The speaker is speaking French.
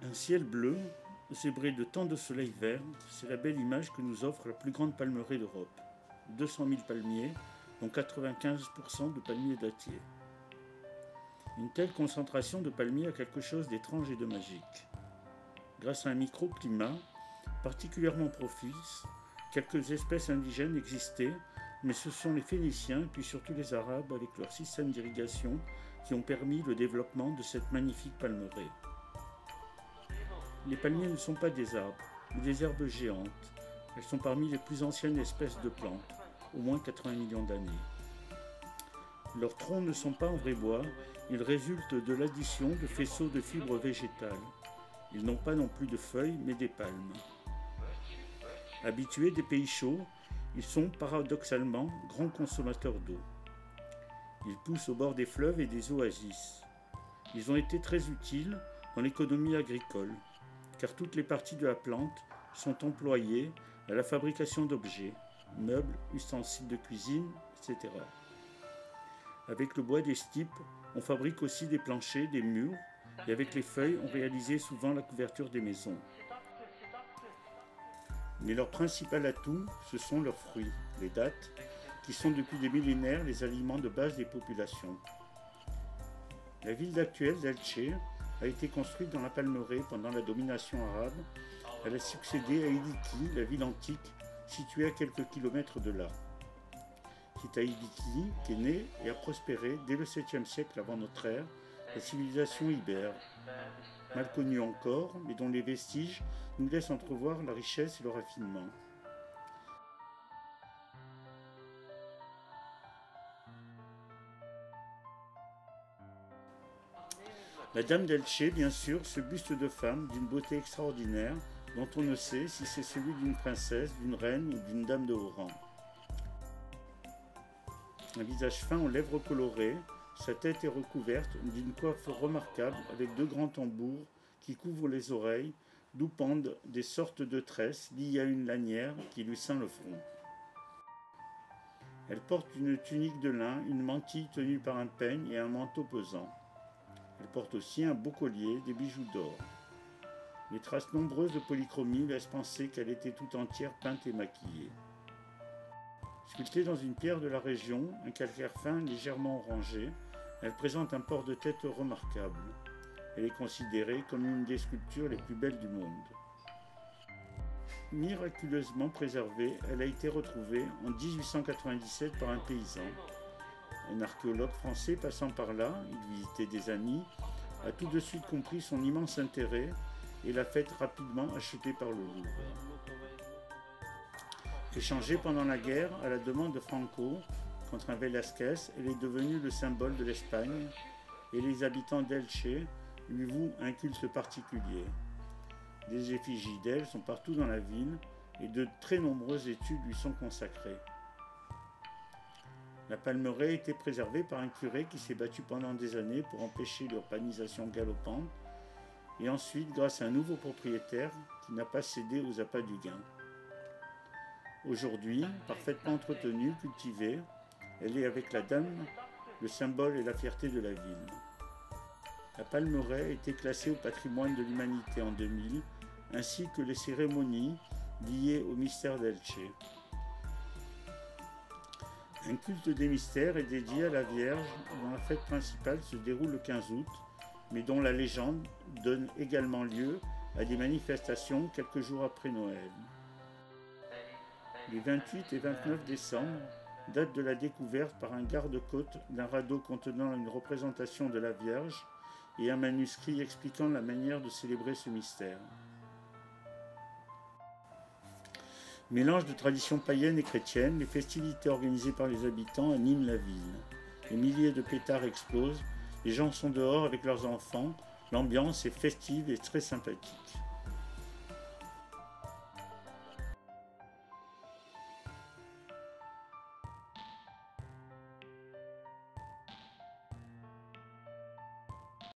Un ciel bleu, zébré de tant de soleil vert, c'est la belle image que nous offre la plus grande palmeraie d'Europe. 200 000 palmiers, dont 95% de palmiers dattiers. Une telle concentration de palmiers a quelque chose d'étrange et de magique. Grâce à un microclimat particulièrement propice, quelques espèces indigènes existaient, mais ce sont les Phéniciens et puis surtout les Arabes avec leur système d'irrigation qui ont permis le développement de cette magnifique palmeraie. Les palmiers ne sont pas des arbres, mais des herbes géantes. Elles sont parmi les plus anciennes espèces de plantes, au moins 80 millions d'années. Leurs troncs ne sont pas en vrai bois, ils résultent de l'addition de faisceaux de fibres végétales. Ils n'ont pas non plus de feuilles, mais des palmes. Habitués des pays chauds, ils sont paradoxalement grands consommateurs d'eau. Ils poussent au bord des fleuves et des oasis. Ils ont été très utiles dans l'économie agricole, car toutes les parties de la plante sont employées à la fabrication d'objets, meubles, ustensiles de cuisine, etc. Avec le bois des stipes, on fabrique aussi des planchers, des murs, et avec les feuilles, on réalisait souvent la couverture des maisons. Mais leur principal atout, ce sont leurs fruits, les dattes, qui sont depuis des millénaires les aliments de base des populations. La ville actuelle d'Elche a été construite dans la palmeraie pendant la domination arabe. Elle a succédé à Iliki, la ville antique, située à quelques kilomètres de là. C'est à Iliki qu'est née et a prospéré dès le 7e siècle avant notre ère la civilisation ibère, mal connue encore, mais dont les vestiges nous laissent entrevoir la richesse et le raffinement. La dame d'Elche, bien sûr, ce buste de femme d'une beauté extraordinaire, dont on ne sait si c'est celui d'une princesse, d'une reine ou d'une dame de haut rang. Un visage fin aux lèvres colorées, sa tête est recouverte d'une coiffe remarquable avec deux grands tambours qui couvrent les oreilles, d'où pendent des sortes de tresses liées à une lanière qui lui ceint le front. Elle porte une tunique de lin, une mantille tenue par un peigne et un manteau pesant. Elle porte aussi un beau collier, des bijoux d'or. Les traces nombreuses de polychromie laissent penser qu'elle était tout entière peinte et maquillée. Sculptée dans une pierre de la région, un calcaire fin légèrement orangé, elle présente un port de tête remarquable. Elle est considérée comme une des sculptures les plus belles du monde. Miraculeusement préservée, elle a été retrouvée en 1897 par un paysan. Un archéologue français passant par là, il visitait des amis, a tout de suite compris son immense intérêt et l'a fait rapidement acheter par le Louvre. Échangée pendant la guerre à la demande de Franco contre un Velázquez, elle est devenue le symbole de l'Espagne et les habitants d'Elche lui vouent un culte particulier. Des effigies d'elle sont partout dans la ville et de très nombreuses études lui sont consacrées. La palmeraie a été préservée par un curé qui s'est battu pendant des années pour empêcher l'urbanisation galopante et ensuite grâce à un nouveau propriétaire qui n'a pas cédé aux appâts du gain. Aujourd'hui, parfaitement entretenue, cultivée, elle est avec la dame le symbole et la fierté de la ville. La palmeraie a été classée au patrimoine de l'humanité en 2000, ainsi que les cérémonies liées au mystère d'Elche. Un culte des mystères est dédié à la Vierge, dont la fête principale se déroule le 15 août, mais dont la légende donne également lieu à des manifestations quelques jours après Noël. Les 28 et 29 décembre date de la découverte par un garde-côte d'un radeau contenant une représentation de la Vierge et un manuscrit expliquant la manière de célébrer ce mystère. Mélange de traditions païennes et chrétiennes, les festivités organisées par les habitants animent la ville. Des milliers de pétards explosent, les gens sont dehors avec leurs enfants, l'ambiance est festive et très sympathique.